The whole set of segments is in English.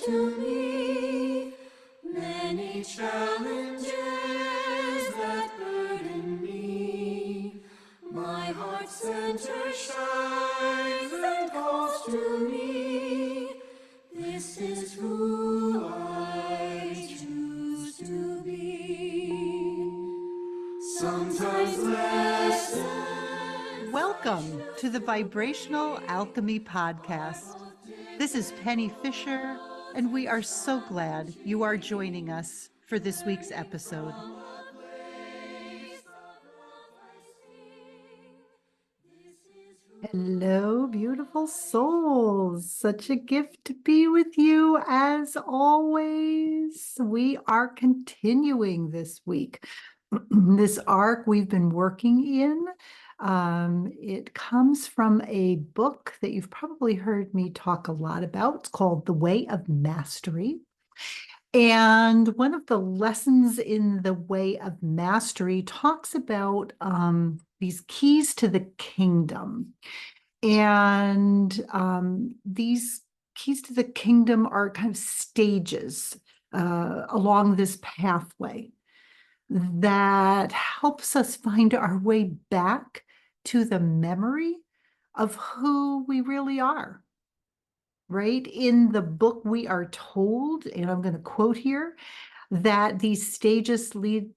to me, many challenges that burden me. My heart center shines and calls to me. This is who I choose to be. Sometimes less. Welcome to the Vibrational Alchemy Podcast. This is Penny Fisher, and we are so glad you are joining us for this week's episode. Hello, beautiful souls. Such a gift to be with you as always. We are continuing this week. This arc we've been working in. It comes from a book that you've probably heard me talk a lot about. It's called The Way of Mastery. And one of the lessons in The Way of Mastery talks about these keys to the kingdom. And these keys to the kingdom are kind of stages along this pathway that helps us find our way back to the memory of who we really are. Right? In the book, we are told, and I'm going to quote here, that these stages lead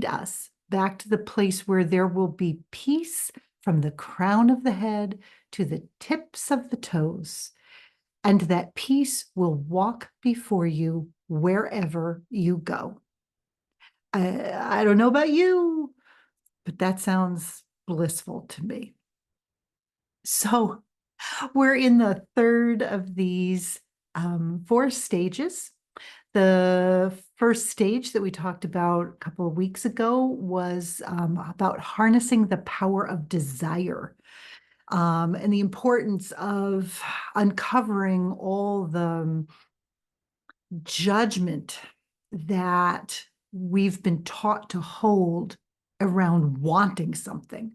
us back to the place where there will be peace from the crown of the head to the tips of the toes, and that peace will walk before you wherever you go. I don't know about you, but that sounds blissful to me. So we're in the third of these 4 stages. The first stage that we talked about a couple of weeks ago was about harnessing the power of desire and the importance of uncovering all the judgment that we've been taught to hold around wanting something,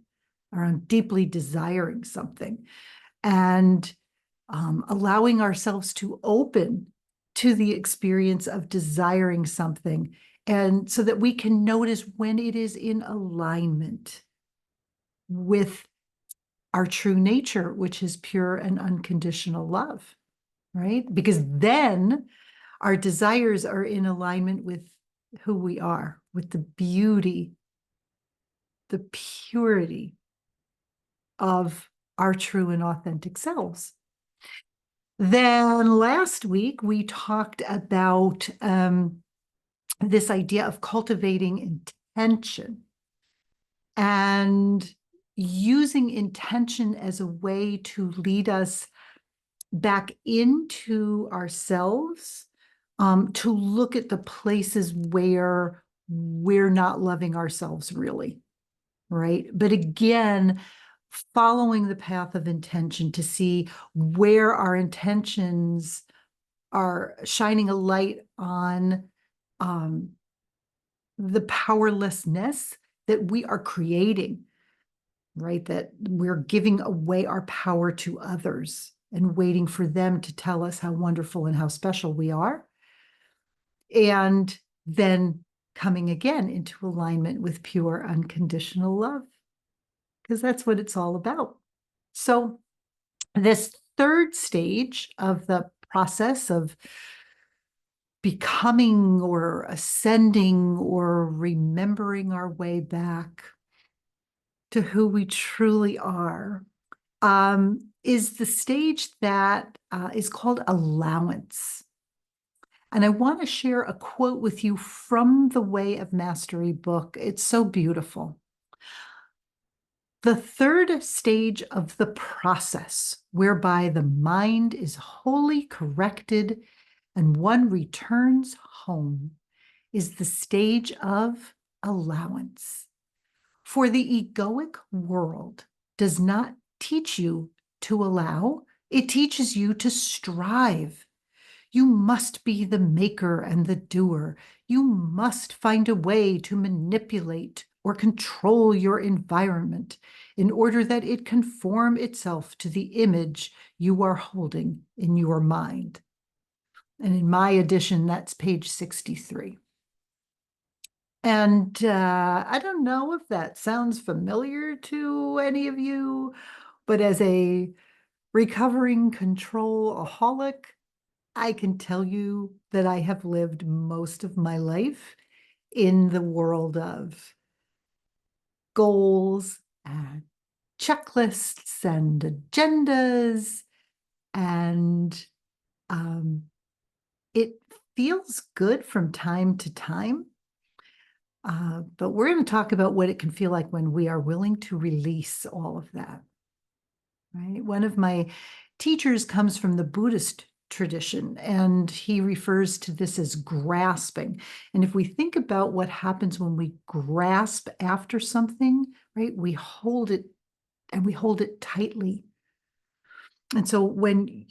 around deeply desiring something, and allowing ourselves to open to the experience of desiring something, and so that we can notice when it is in alignment with our true nature, which is pure and unconditional love, right? Because then our desires are in alignment with who we are, with the beauty, the purity of our true and authentic selves. Then last week, we talked about this idea of cultivating intention and using intention as a way to lead us back into ourselves, to look at the places where we're not loving ourselves really, right? But again, following the path of intention to see where our intentions are shining a light on the powerlessness that we are creating, right? That we're giving away our power to others and waiting for them to tell us how wonderful and how special we are. And then coming again into alignment with pure unconditional love, because that's what it's all about. So this third stage of the process of becoming or ascending or remembering our way back to who we truly are is the stage that is called allowance. And I want to share a quote with you from the Way of Mastery book. It's so beautiful. The third stage of the process, whereby the mind is wholly corrected and one returns home, is the stage of allowance. For the egoic world does not teach you to allow, it teaches you to strive. You must be the maker and the doer. You must find a way to manipulate or control your environment in order that it conform itself to the image you are holding in your mind. And in my edition, that's page 63. And I don't know if that sounds familiar to any of you, but as a recovering controlaholic, I can tell you that I have lived most of my life in the world of goals and checklists and agendas. And it feels good from time to time. But we're going to talk about what it can feel like when we are willing to release all of that. Right? One of my teachers comes from the Buddhist tradition, and he refers to this as grasping. And if we think about what happens when we grasp after something, right, we hold it and we hold it tightly. And so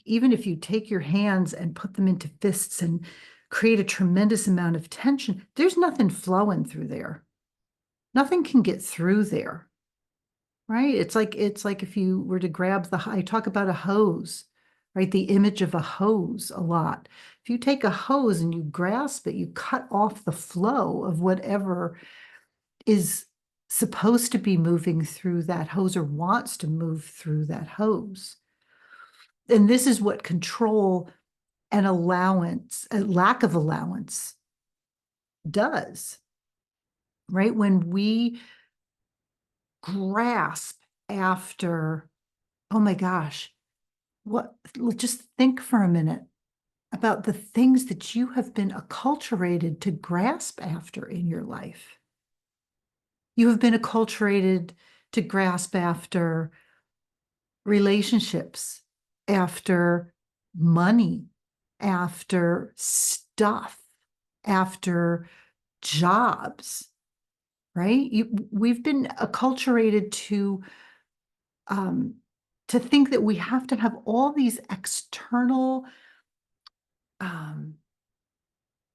even if you take your hands and put them into fists and create a tremendous amount of tension, there's nothing flowing through there. Nothing can get through there, right? It's like if you were to grab I talk about a hose, right? The image of a hose a lot. If you take a hose and you grasp it, you cut off the flow of whatever is supposed to be moving through that hose or wants to move through that hose. And this is what control and allowance, a lack of allowance does, right? When we grasp after, oh my gosh, just think for a minute about the things that you have been acculturated to grasp after in your life. You have been acculturated to grasp after relationships, after money, after stuff, after jobs, right? We've been acculturated to think that we have to have all these external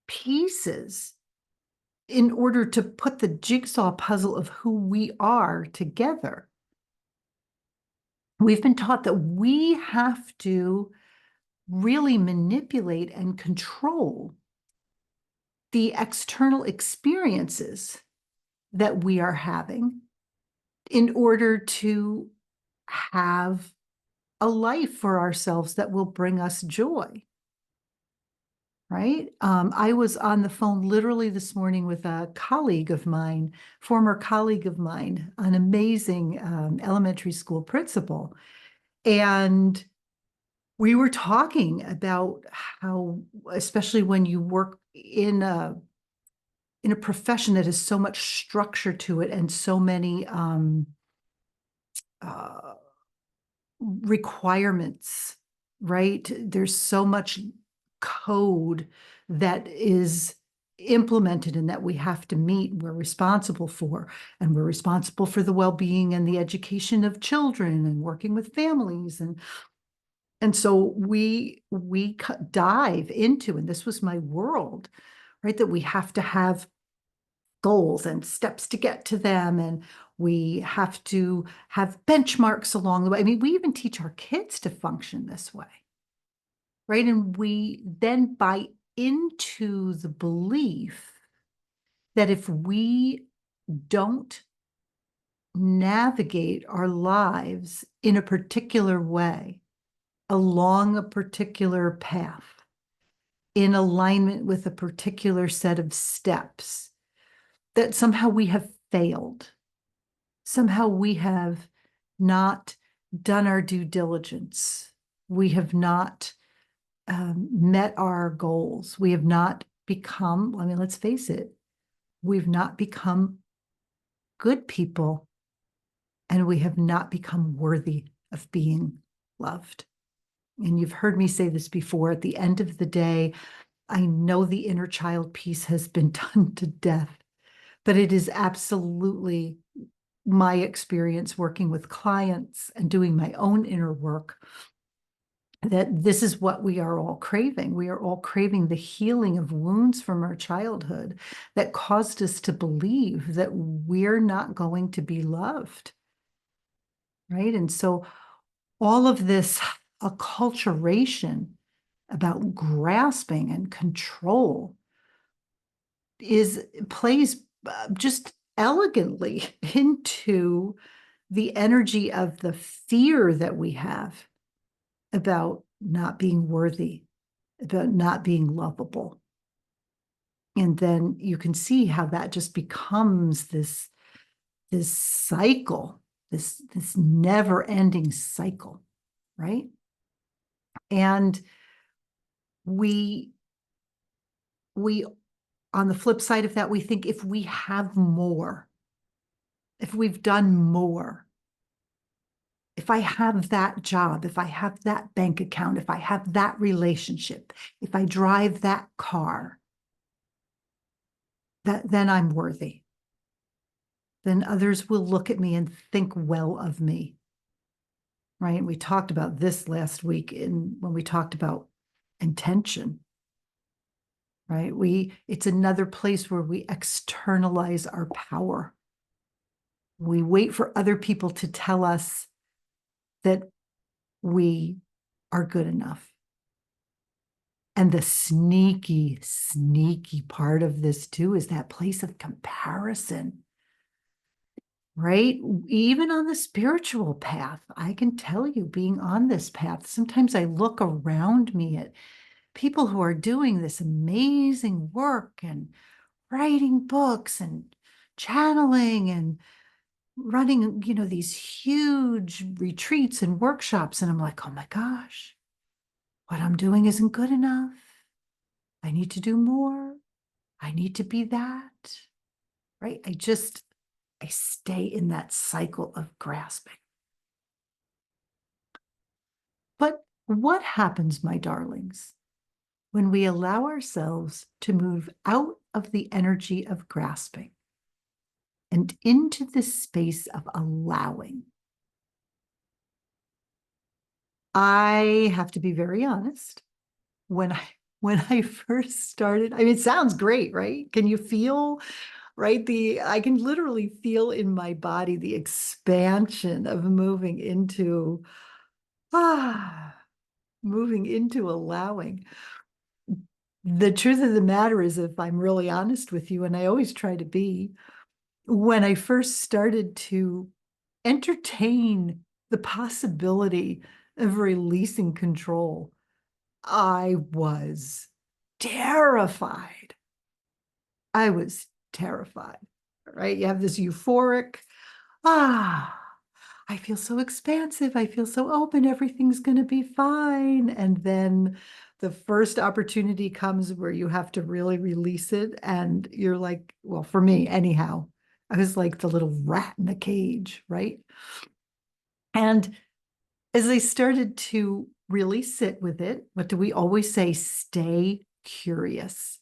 pieces in order to put the jigsaw puzzle of who we are together. We've been taught that we have to really manipulate and control the external experiences that we are having in order to have a life for ourselves that will bring us joy. Right? I was on the phone literally this morning with a colleague of mine, former colleague of mine, an amazing elementary school principal. And we were talking about how, especially when you work in a profession that has so much structure to it and so many uh, requirements, right? There's so much code that is implemented and that we have to meet, we're responsible for, and we're responsible for the well-being and the education of children and working with families. And so we dive into, and this was my world, right? That we have to have goals and steps to get to them. And we have to have benchmarks along the way. I mean, we even teach our kids to function this way, right? And we then buy into the belief that if we don't navigate our lives in a particular way, along a particular path, in alignment with a particular set of steps, that somehow we have failed. Somehow we have not done our due diligence. We have not met our goals. We have not become, I mean, let's face it, we've not become good people, and we have not become worthy of being loved. And you've heard me say this before, at the end of the day, I know the inner child piece has been done to death, but it is absolutely my experience working with clients and doing my own inner work that this is what we are all craving. We are all craving the healing of wounds from our childhood that caused us to believe that we're not going to be loved, right? And so all of this acculturation about grasping and control plays just elegantly into the energy of the fear that we have about not being worthy, about not being lovable. And then you can see how that just becomes this cycle, this never-ending cycle, right? And we we on the flip side of that, we think if we have more, if we've done more, if I have that job, if I have that bank account, if I have that relationship, if I drive that car, then I'm worthy. Then others will look at me and think well of me. Right? We talked about this last week when we talked about intention. Right? It's another place where we externalize our power. We wait for other people to tell us that we are good enough. And the sneaky, sneaky part of this too is that place of comparison, right? Even on the spiritual path, I can tell you, being on this path, sometimes I look around me at people who are doing this amazing work and writing books and channeling and running, these huge retreats and workshops. And I'm like, oh my gosh, what I'm doing isn't good enough. I need to do more. I need to be that, right? I stay in that cycle of grasping. But what happens, my darlings, when we allow ourselves to move out of the energy of grasping and into this space of allowing? I have to be very honest. When I first started, I mean, it sounds great, right? Can you feel, right? I can literally feel in my body the expansion of ah, moving into allowing. The truth of the matter is, if I'm really honest with you, and I always try to be, when I first started to entertain the possibility of releasing control, I was terrified. I was terrified, right? You have this euphoric, ah, I feel so expansive. I feel so open. Everything's going to be fine. And then the first opportunity comes where you have to really release it. And you're like, well, for me, anyhow, I was like the little rat in the cage, right? And as I started to really sit with it, what do we always say? Stay curious.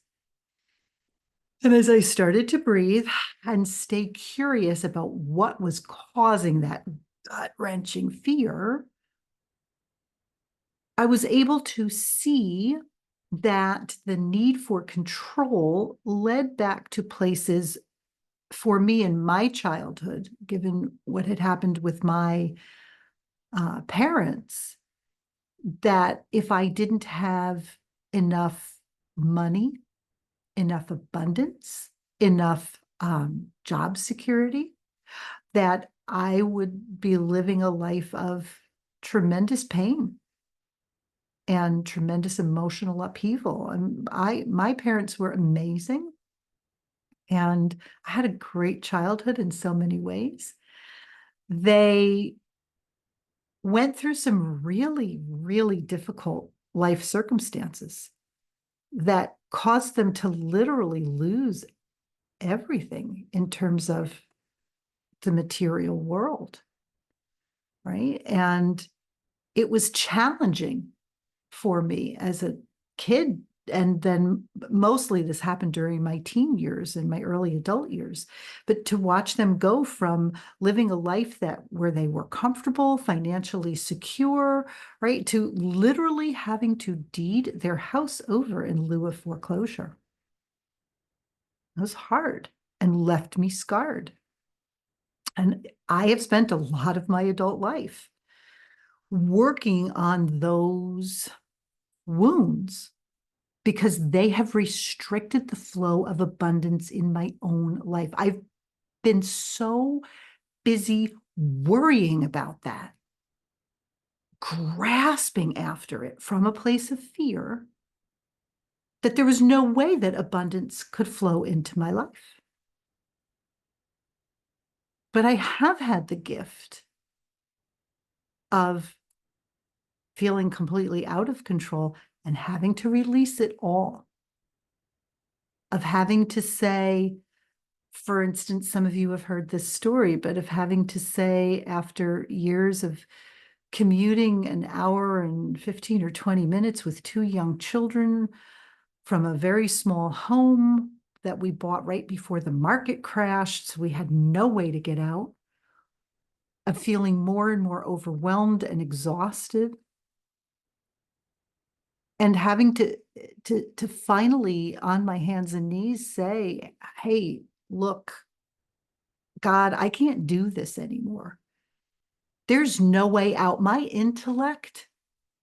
And as I started to breathe and stay curious about what was causing that gut-wrenching fear, I was able to see that the need for control led back to places for me in my childhood, given what had happened with my parents, that if I didn't have enough money, enough abundance, enough job security, that I would be living a life of tremendous pain and tremendous emotional upheaval. And my parents were amazing, and I had a great childhood in so many ways. They went through some really, really difficult life circumstances that caused them to literally lose everything in terms of the material world, right? And it was challenging for me as a kid. And then mostly this happened during my teen years and my early adult years. But to watch them go from living a life where they were comfortable, financially secure, right, to literally having to deed their house over in lieu of foreclosure. It was hard and left me scarred. And I have spent a lot of my adult life working on those wounds because they have restricted the flow of abundance in my own life. I've been so busy worrying about that, grasping after it from a place of fear, that there was no way that abundance could flow into my life. But I have had the gift of feeling completely out of control and having to release it all, of having to say, for instance, some of you have heard this story, but of having to say, after years of commuting an hour and 15 or 20 minutes with two young children from a very small home that we bought right before the market crashed, so we had no way to get out, of feeling more and more overwhelmed and exhausted, and having to finally, on my hands and knees, say, hey, look, God, I can't do this anymore. There's no way out. My intellect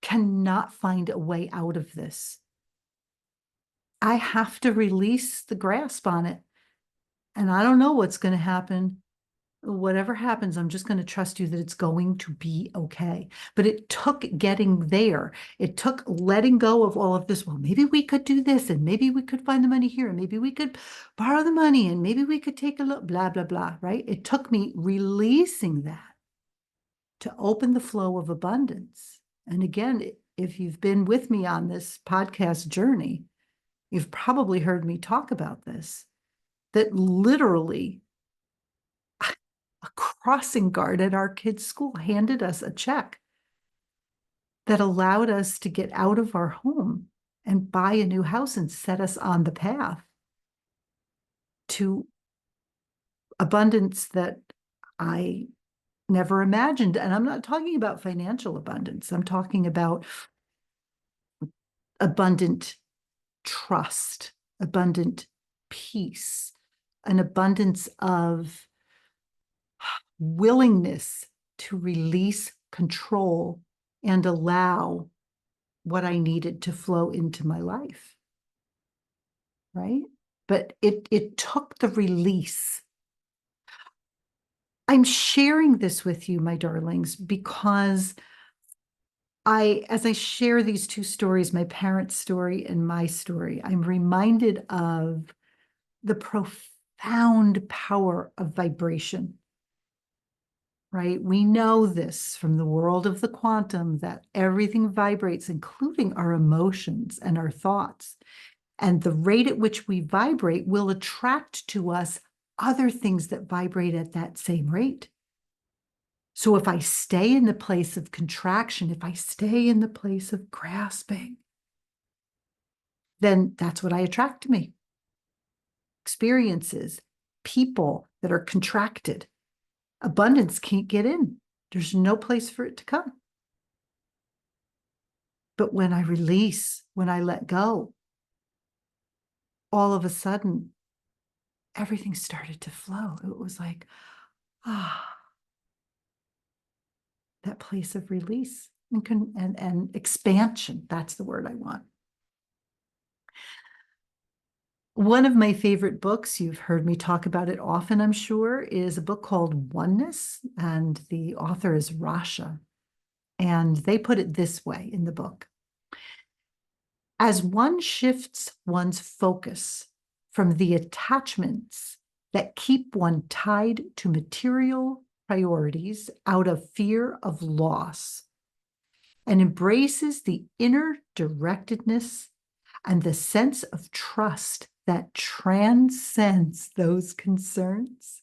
cannot find a way out of this. I have to release the grasp on it. And I don't know what's going to happen. Whatever happens, I'm just going to trust you that it's going to be okay. But it took getting there. It took letting go of all of this. Well, maybe we could do this, and maybe we could find the money here, and maybe we could borrow the money, and maybe we could take a look, blah, blah, blah, right? It took me releasing that to open the flow of abundance. And again, if you've been with me on this podcast journey, you've probably heard me talk about this, that literally a crossing guard at our kids' school handed us a check that allowed us to get out of our home and buy a new house and set us on the path to abundance that I never imagined. And I'm not talking about financial abundance. I'm talking about abundant trust, abundant peace, an abundance of willingness to release control and allow what I needed to flow into my life, right? But it took the release. I'm sharing this with you, my darlings, because as I share these two stories, my parents' story and my story, I'm reminded of the profound power of vibration, right? We know this from the world of the quantum, that everything vibrates, including our emotions and our thoughts. And the rate at which we vibrate will attract to us other things that vibrate at that same rate. So if I stay in the place of contraction, if I stay in the place of grasping, then that's what I attract to me. Experiences, people that are contracted. Abundance can't get in. There's no place for it to come. But when I release, when I let go, all of a sudden, everything started to flow. It was like, that place of release and expansion. That's the word I want. One of my favorite books, you've heard me talk about it often, I'm sure, is a book called Oneness, and the author is Rasha. And they put it this way in the book. As one shifts one's focus from the attachments that keep one tied to material priorities out of fear of loss, and embraces the inner directedness and the sense of trust that transcends those concerns,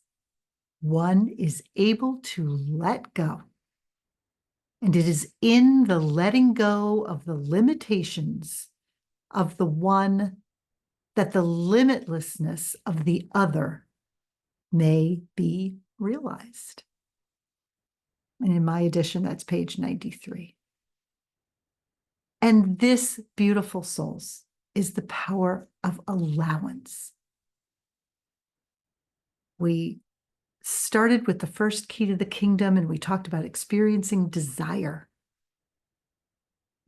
one is able to let go. And it is in the letting go of the limitations of the one that the limitlessness of the other may be realized. And in my edition, that's page 93. And this, beautiful souls, is the power of allowance. We started with the first key to the kingdom, and we talked about experiencing desire.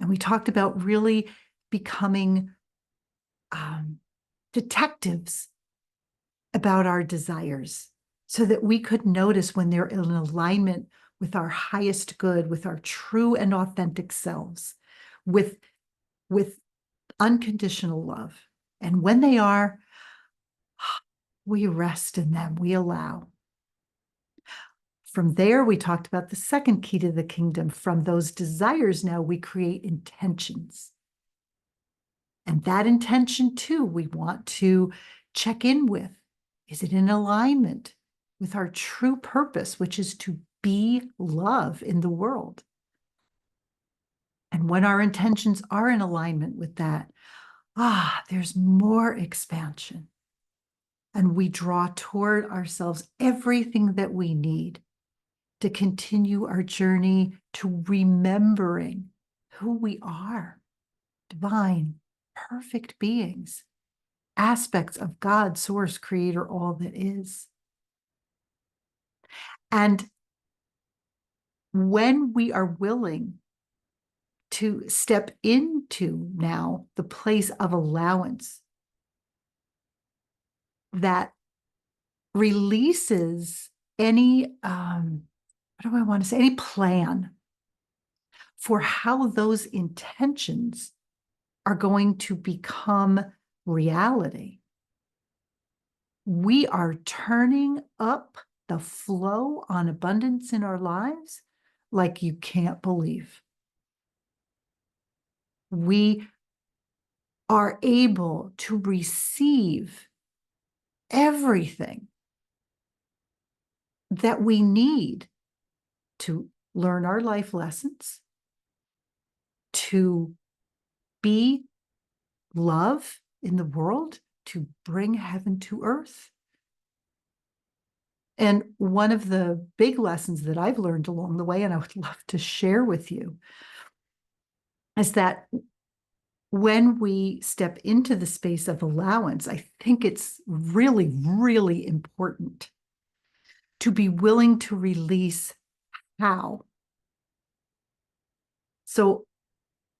And we talked about really becoming detectives about our desires so that we could notice when they're in alignment with our highest good, with our true and authentic selves, with, with unconditional love. And when they are, we rest in them, we allow. From there, we talked about the second key to the kingdom. From those desires, now we create intentions. And that intention, too, we want to check in with. Is it in alignment with our true purpose, which is to be love in the world? And when our intentions are in alignment with that, there's more expansion. And we draw toward ourselves everything that we need to continue our journey to remembering who we are, divine, perfect beings, aspects of God, source, creator, all that is. And when we are willing to step into now the place of allowance that releases any, what do I want to say, any plan for how those intentions are going to become reality. We are turning up the flow on abundance in our lives like you can't believe. We are able to receive everything that we need to learn our life lessons, to be love in the world, to bring heaven to earth. And one of the big lessons that I've learned along the way, and I would love to share with you, is that when we step into the space of allowance, I think it's really, really important to be willing to release how. So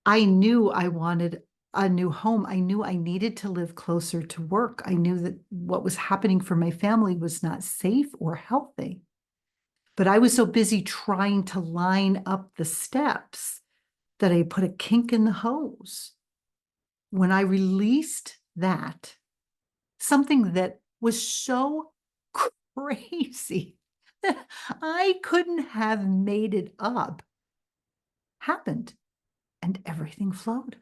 I knew I wanted a new home. I knew I needed to live closer to work. I knew that what was happening for my family was not safe or healthy. But I was so busy trying to line up the steps that I put a kink in the hose. When I released that, something that was so crazy that I couldn't have made it up happened, and everything flowed.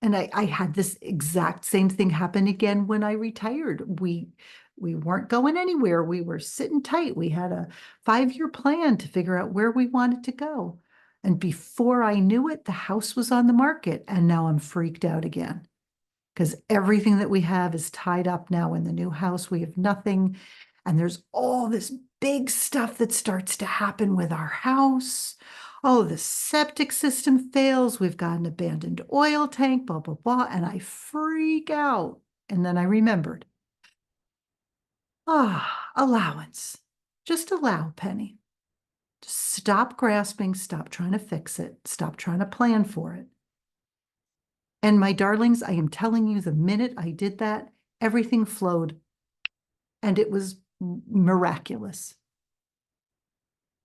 And I had this exact same thing happen again when I retired. We weren't going anywhere. We were sitting tight. We had a 5-year plan to figure out where we wanted to go. And before I knew it, the house was on the market. And now I'm freaked out again because everything that we have is tied up now in the new house. We have nothing. And there's all this big stuff that starts to happen with our house. Oh, the septic system fails. We've got an abandoned oil tank, blah, blah, blah. And I freak out. And then I remembered, allowance. Just allow, Penny. Just stop grasping, stop trying to fix it, stop trying to plan for it. And my darlings, I am telling you, the minute I did that, everything flowed. And it was miraculous,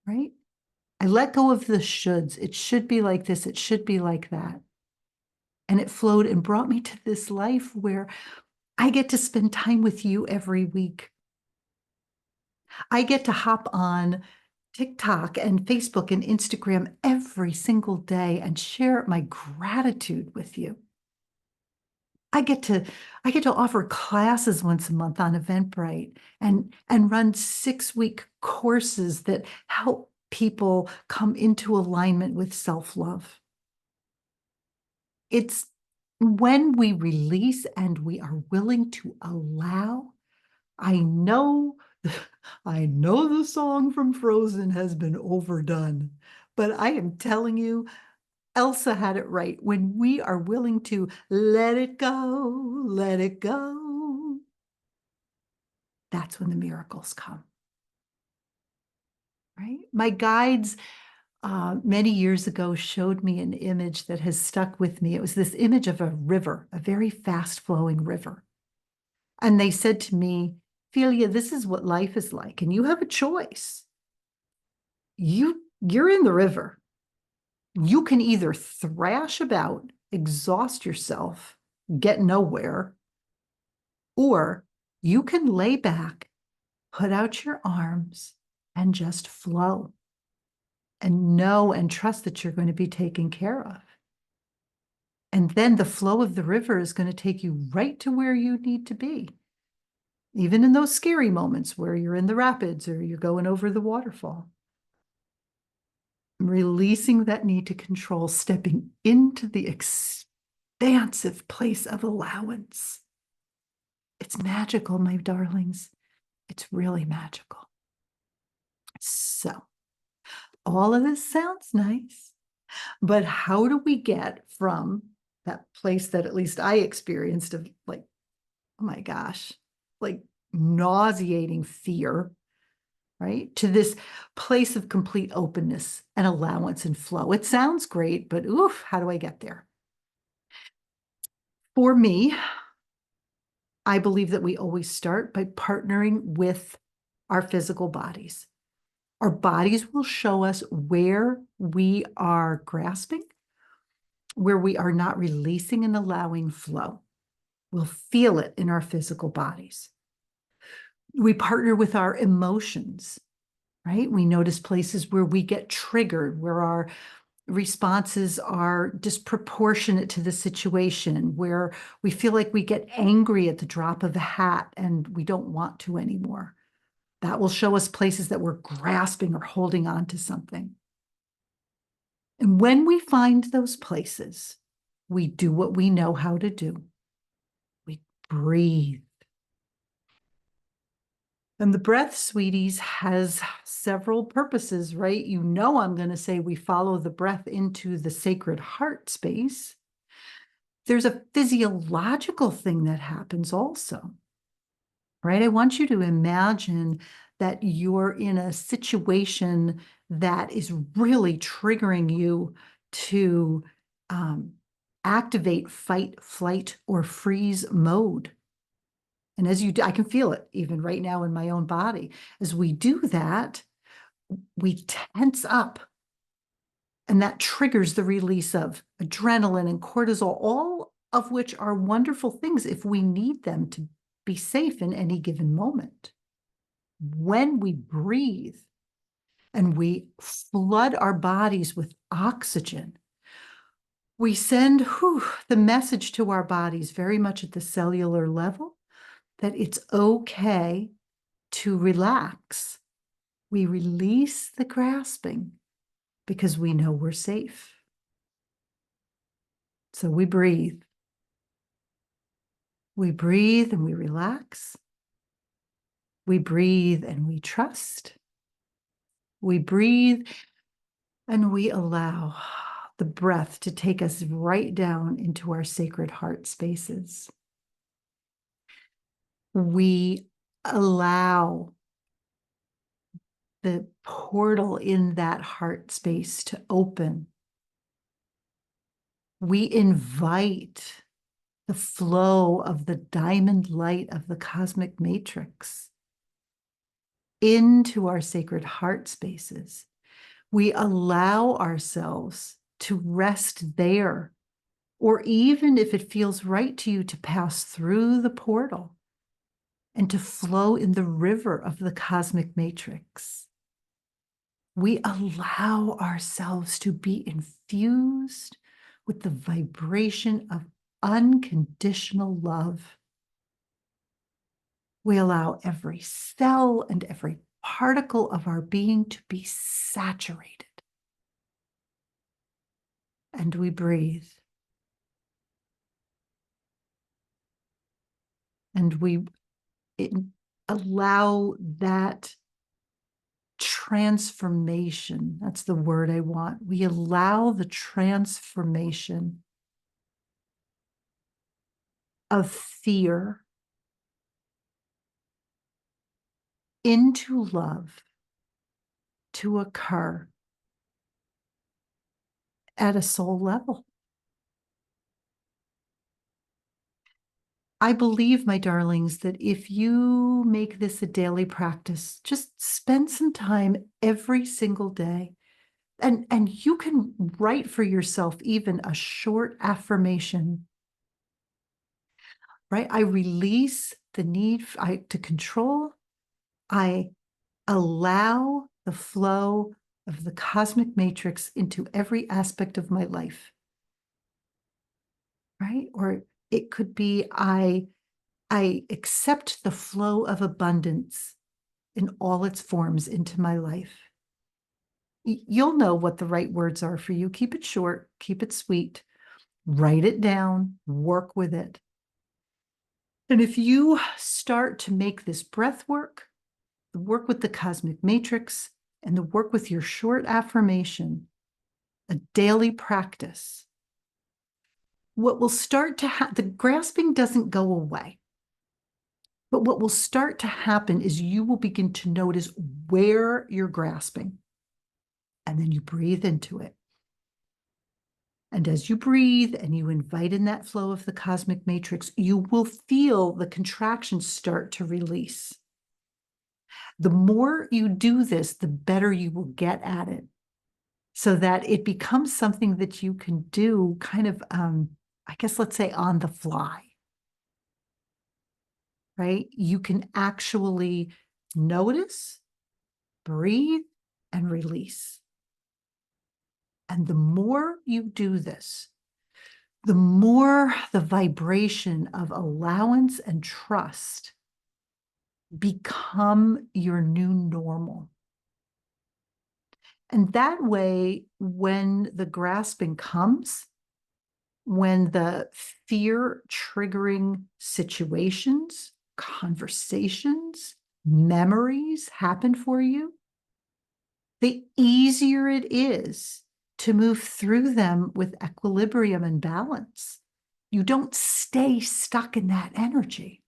right? I let go of the shoulds. It should be like this. It should be like that. And it flowed and brought me to this life where I get to spend time with you every week. I get to hop on TikTok and Facebook and Instagram every single day and share my gratitude with you. I get to offer classes once a month on Eventbrite and run 6-week courses that help people come into alignment with self-love. It's when we release and we are willing to allow. I know the song from Frozen has been overdone, but I am telling you, Elsa had it right. When we are willing to let it go, that's when the miracles come, right? My guides many years ago showed me an image that has stuck with me. It was this image of a river, a very fast flowing river. And they said to me, Philia, this is what life is like, and you have a choice. You're in the river. You can either thrash about, exhaust yourself, get nowhere, or you can lay back, put out your arms, and just flow and know and trust that you're going to be taken care of. And then the flow of the river is going to take you right to where you need to be. Even in those scary moments where you're in the rapids or you're going over the waterfall. Releasing that need to control, stepping into the expansive place of allowance. It's magical, my darlings. It's really magical. So, all of this sounds nice, but how do we get from that place that at least I experienced of like, oh my gosh, like nauseating fear, right? To this place of complete openness and allowance and flow. It sounds great, but oof, how do I get there? For me, I believe that we always start by partnering with our physical bodies. Our bodies will show us where we are grasping, where we are not releasing and allowing flow. We'll feel it in our physical bodies. We partner with our emotions, right? We notice places where we get triggered, where our responses are disproportionate to the situation, where we feel like we get angry at the drop of a hat and we don't want to anymore. That will show us places that we're grasping or holding on to something. And when we find those places, we do what we know how to do. We breathe. And the breath, sweeties, has several purposes, right? You know, I'm going to say we follow the breath into the sacred heart space. There's a physiological thing that happens also, right? I want you to imagine that you're in a situation that is really triggering you to activate fight, flight, or freeze mode. And as you do, I can feel it even right now in my own body. As we do that, we tense up. And that triggers the release of adrenaline and cortisol, all of which are wonderful things if we need them to be safe in any given moment. When we breathe and we flood our bodies with oxygen, we send the message to our bodies very much at the cellular level that it's okay to relax. We release the grasping because we know we're safe. So we breathe. We breathe and we relax. We breathe and we trust. We breathe and we allow the breath to take us right down into our sacred heart spaces. We allow the portal in that heart space to open. We invite the flow of the diamond light of the cosmic matrix into our sacred heart spaces. We allow ourselves to rest there, or even if it feels right to you, to pass through the portal and to flow in the river of the cosmic matrix. We allow ourselves to be infused with the vibration of unconditional love. We allow every cell and every particle of our being to be saturated. And we breathe. And we allow that transformation. That's the word I want. We allow the transformation of fear into love to occur at a soul level. I believe, my darlings, that if you make this a daily practice, just spend some time every single day. And you can write for yourself even a short affirmation, right? I release the need to control. I allow the flow of the cosmic matrix into every aspect of my life, right? Or it could be I accept the flow of abundance in all its forms into my life. You'll know what the right words are for you. Keep it short, keep it sweet, write it down, work with it. And if you start to make this breath work, the work with the cosmic matrix, and the work with your short affirmation, a daily practice, what will start to happen, the grasping doesn't go away. But what will start to happen is you will begin to notice where you're grasping, and then you breathe into it. And as you breathe and you invite in that flow of the cosmic matrix, you will feel the contractions start to release. The more you do this, the better you will get at it, so that it becomes something that you can do kind of, I guess, let's say on the fly, right? You can actually notice, breathe, and release. And the more you do this, the more the vibration of allowance and trust become your new normal. And that way, when the grasping comes, when the fear triggering situations, conversations, memories happen for you, the easier it is to move through them with equilibrium and balance. You don't stay stuck in that energy.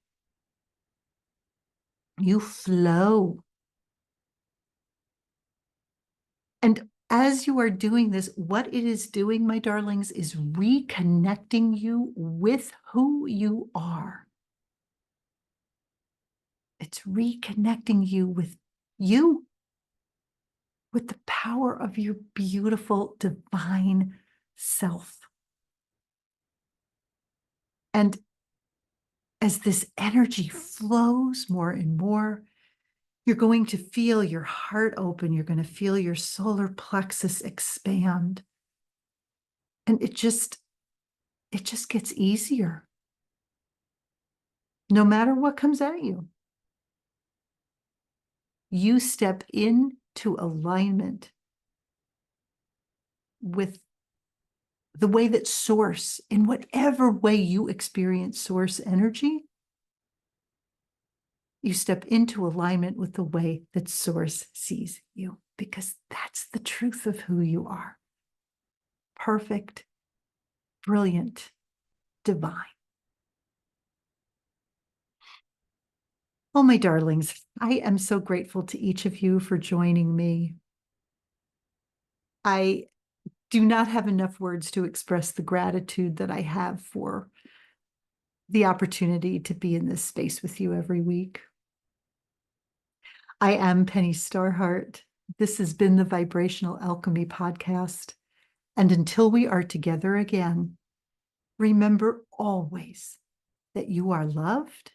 You flow. And as you are doing this, what it is doing, my darlings, is reconnecting you with who you are. It's reconnecting you, with the power of your beautiful divine self. And as this energy flows more and more, you're going to feel your heart open. You're going to feel your solar plexus expand. And it just gets easier. No matter what comes at you, you step into alignment with the way that source, in whatever way you experience source energy, you step into alignment with the way that source sees you, because that's the truth of who you are. Perfect, brilliant, divine. Oh, my darlings, I am so grateful to each of you for joining me. I do not have enough words to express the gratitude that I have for the opportunity to be in this space with you every week. I am Penny Starhart. This has been the Vibrational Alchemy Podcast. And until we are together again, remember always that you are loved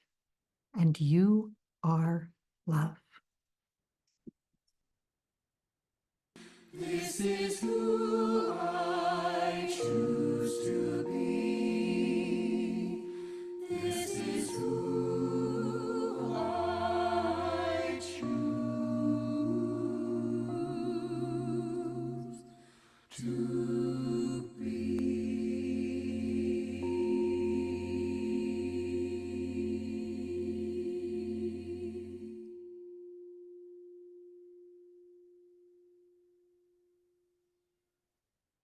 and you are love. This is who I choose.